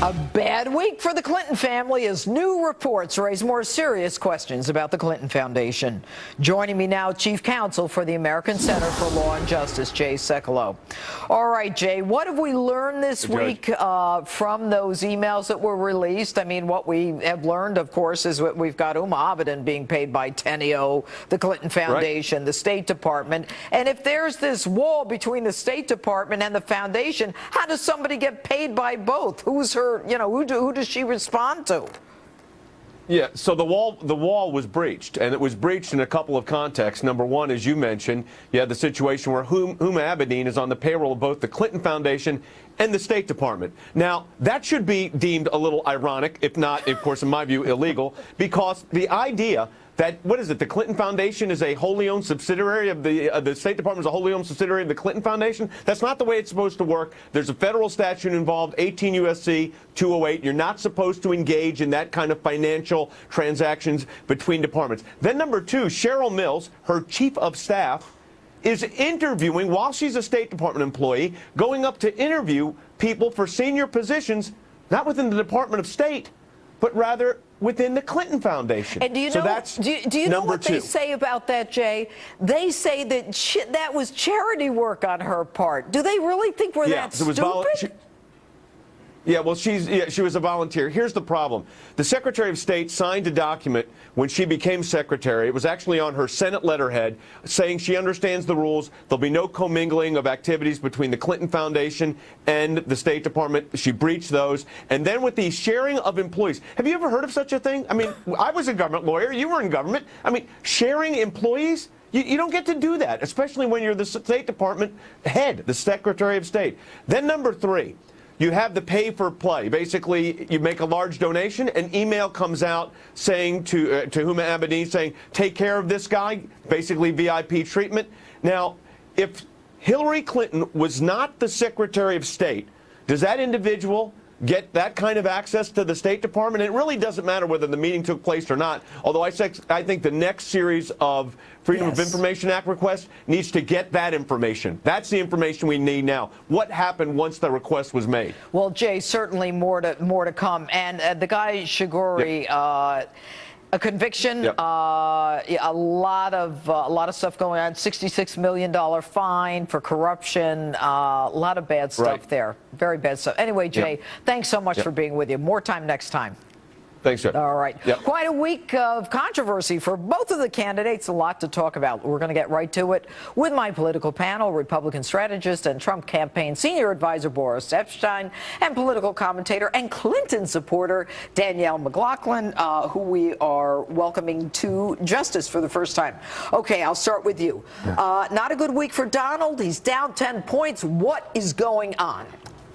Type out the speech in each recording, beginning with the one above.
A bad week for the Clinton family as new reports raise more serious questions about the Clinton Foundation. Joining me now, Chief Counsel for the American Center for Law and Justice, Jay Sekulow. All right, Jay, what have we learned this week from those emails that were released? I mean, what we have learned, of course, is what we've got Abedin being paid by Teneo, the Clinton Foundation, the State Department. And if there's this wall between the State Department and the Foundation, how does somebody get paid by both? Who's her? You know, who does she respond to? Yeah, so the wall was breached, and it was breached in a couple of contexts. Number one, as you mentioned, you had the situation where Abedin is on the payroll of both the Clinton Foundation and the State Department. Now, that should be deemed a little ironic, if not, of course, in my view, illegal, because the idea that, what is it, the Clinton Foundation is a wholly owned subsidiary of the State Department is a wholly owned subsidiary of the Clinton Foundation? That's not the way it's supposed to work. There's a federal statute involved, 18 U.S.C. 208. You're not supposed to engage in that kind of financial transactions between departments. Then number two, Cheryl Mills, her chief of staff, is interviewing, while she's a State Department employee, going up to interview people for senior positions, not within the Department of State, but rather within the Clinton Foundation. And do you know, so that's do you know what they say about that, Jay? They say that that was charity work on her part. Do they really think we're that stupid? Yeah, well, she was a volunteer. Here's the problem. The Secretary of State signed a document when she became secretary. It was actually on her Senate letterhead saying she understands the rules. There'll be no commingling of activities between the Clinton Foundation and the State Department. She breached those. And then with the sharing of employees. Have you ever heard of such a thing? I mean, I was a government lawyer. You were in government. I mean, sharing employees? You don't get to do that, especially when you're the State Department head, the Secretary of State. Then number three. You have the pay for play. Basically, you make a large donation, an email comes out saying to Abedin saying, take care of this guy, basically VIP treatment. Now, if Hillary Clinton was not the Secretary of State, does that individual get that kind of access to the State Department? It really doesn't matter whether the meeting took place or not, although I think the next series of Freedom of Information Act requests needs to get that information. That's the information we need now. What happened once the request was made? Well, Jay, certainly more to come. And the guy Shiguri, a conviction, a lot of stuff going on. $66 million fine for corruption. A lot of bad stuff there. Very bad stuff. Anyway, Jay, thanks so much for being with you. More time next time. Thanks, Jeff. All right. Quite a week of controversy for both of the candidates. A lot to talk about. We're going to get right to it with my political panel, Republican strategist and Trump campaign senior advisor Boris Epshteyn, and political commentator and Clinton supporter Danielle McLaughlin, who we are welcoming to justice for the first time. Okay, I'll start with you. Not a good week for Donald. He's down 10 points. What is going on?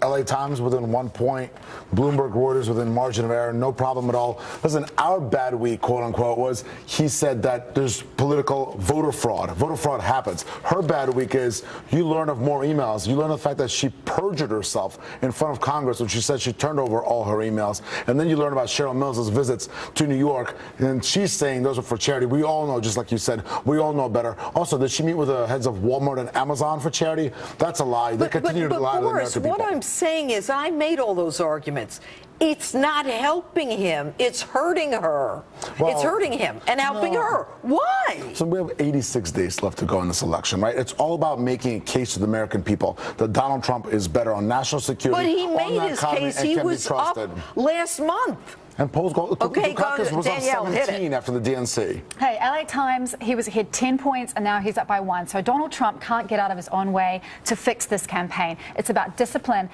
LA Times within 1 point, Bloomberg Reuters within margin of error, no problem at all. Listen, our bad week, quote unquote, was he said that there's political voter fraud. Voter fraud happens. Her bad week is you learn of more emails. You learn of the fact that she perjured herself in front of Congress when she said she turned over all her emails. And then you learn about Cheryl Mills' visits to New York, and she's saying those are for charity. We all know, just like you said, we all know better. Also, did she meet with the heads of Walmart and Amazon for charity? That's a lie. They continue to lie to the American people. What I'm saying is, I made all those arguments. It's not helping him. It's hurting her. Well, it's hurting him and helping her. Why? So we have 86 days left to go in this election, right? It's all about making a case to the American people that Donald Trump is better on national security. But he made his case. He was up last month. And polls go. Okay, Dukakis was Danielle, on 17 after the DNC. Hey, LA Times, he had 10 points and now he's up by 1. So Donald Trump can't get out of his own way to fix this campaign. It's about discipline.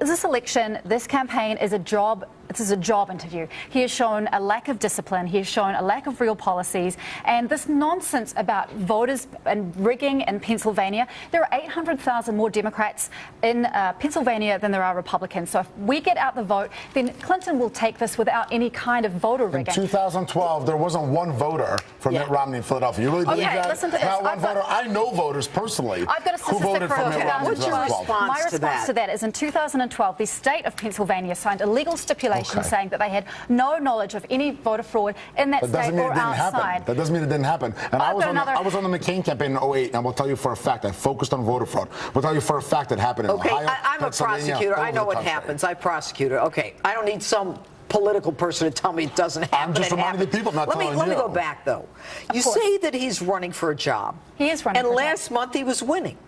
This election, this campaign is a job. This is a job interview. He has shown a lack of discipline. He has shown a lack of real policies. And this nonsense about voters and rigging in Pennsylvania, there are 800,000 more Democrats in Pennsylvania than there are Republicans. So if we get out the vote, then Clinton will take this without any kind of voter rigging. In 2012, there wasn't one voter for Mitt Romney in Philadelphia. You really believe that? Listen to this. Not one voter. I know voters personally. I've got a statistic who voted for Mitt Romney. What's your response My response to that is in 2012, the state of Pennsylvania signed a legal stipulation declaration saying that they had no knowledge of any voter fraud in that state or outside. That doesn't mean it didn't happen. And I was on the McCain campaign in 2008, and I will tell you for a fact, I focused on voter fraud. We'll tell you for a fact that happened in Ohio, I'm a prosecutor. I know what happens. I prosecutor. Okay, I don't need some political person to tell me it doesn't happen. I'm just reminding the people, not telling you. Let me go back, though. You say that he's running for a job. He is running for a job. And last month he was winning.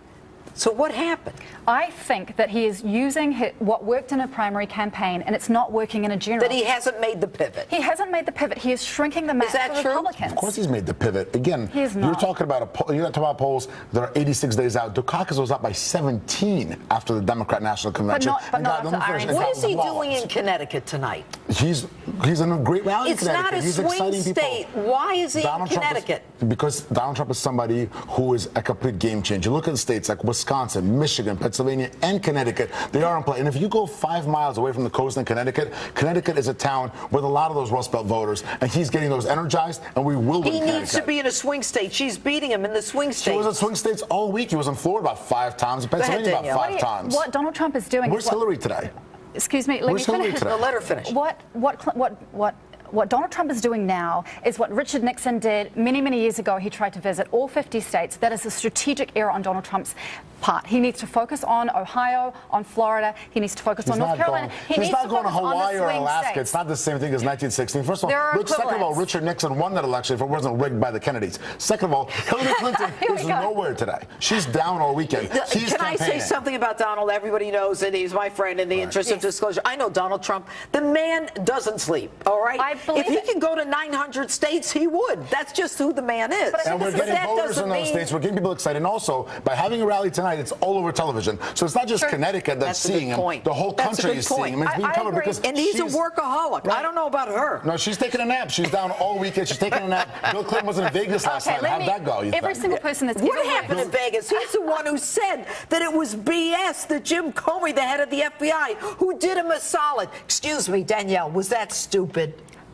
So what happened? I think that he is using what worked in a primary campaign, and it's not working in a general. That he hasn't made the pivot. He hasn't made the pivot. He is shrinking the map for Republicans. Of course he's made the pivot. Again, he's not. You're talking about polls that are 86 days out. Dukakis was up by 17 after the Democrat National Convention. But not after what is he doing in Connecticcut tonight? He's in a great rally in Connecticut. It's not a swing state. Why is he in Connecticut? Because Donald Trump is somebody who is a complete game changer. Look at the states like Wisconsin, Michigan, Pennsylvania, and Connecticut. They are in play. And if you go 5 miles away from the coast in Connecticut, Connecticut is a town with a lot of those Rust Belt voters, and he's getting those energized, and we will win. He needs to be in a swing state. She's beating him in the swing states. He was in swing states all week. He was in Florida about 5 times, in Pennsylvania about 5 times. What Donald Trump is doing. Where's Hillary today? Excuse me. Let me finish. Let her finish. What Donald Trump is doing now is what Richard Nixon did many, many years ago. He tried to visit all 50 states. That is a strategic error on Donald Trump's part. He needs to focus on Ohio, on Florida. He needs to focus on North Carolina. He's not going to Hawaii or Alaska. It's not the same thing as 1916. First of all, second of all, Richard Nixon won that election if it wasn't rigged by the Kennedys. Second of all, Hillary Clinton is nowhere today. She's down all weekend. Can I say something about Donald? Everybody knows that he's my friend in the interest of disclosure. I know Donald Trump. The man doesn't sleep, all right? If he can go to 900 states, he would. That's just who the man is. And we're getting voters in those states. We're getting people excited. And also, by having a rally tonight, it's all over television. So it's not just Connecticut that's seeing him. The whole country is seeing him. It's being covered because and he's a workaholic. I don't know about her. No, she's taking a nap. She's down all weekend. She's taking a nap. Bill Clinton was in Vegas last night. How'd that go? Every single person that's what happened in Vegas? He's the one who said that it was BS that Jim Comey, the head of the FBI, who did him a solid. Excuse me, Danielle, was that stupid?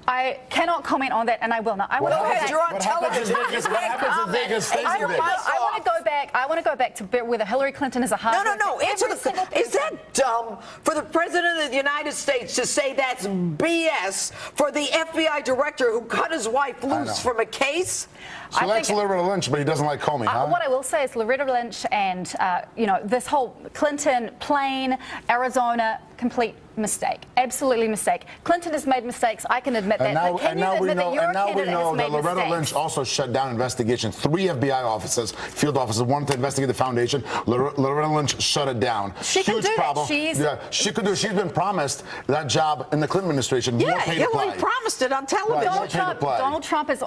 I cannot comment on that, and I will not. I want to go back. You're on television. What happens in Vegas stays in Vegas. I want to go back. I want to go back to whether Hillary Clinton is a hard. No. Answer the. Is that dumb for the president of the United States to say that's BS for the FBI director who cut his wife loose from a case? She likes Loretta Lynch, but he doesn't like Comey, huh? What I will say is Loretta Lynch and this whole Clinton, Plain, Arizona, complete mistake. Absolutely mistake. Clinton has made mistakes. I can admit that. And now we know that Loretta Lynch also shut down investigations. 3 FBI offices, field offices, wanted to investigate the foundation. Loretta Lynch shut it down. She can do problem. She could do it. She's been promised that job in the Clinton administration. Yeah, Hillary promised it on television. Donald Trump is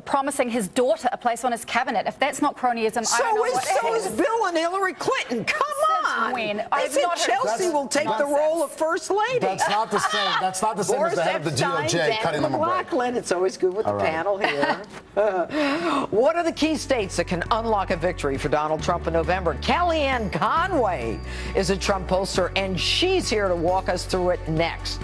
promising his daughter a place on his cabinet. If that's not cronyism, I don't know what So is Bill and Hillary Clinton. Come on. I think Chelsea will take the role of First Lady. That's not the same. That's not the same as the head of the DOJ cutting them a break. It's always good with the panel here. What are the key states that can unlock a victory for Donald Trump in November? Kellyanne Conway is a Trump pollster, and she's here to walk us through it next.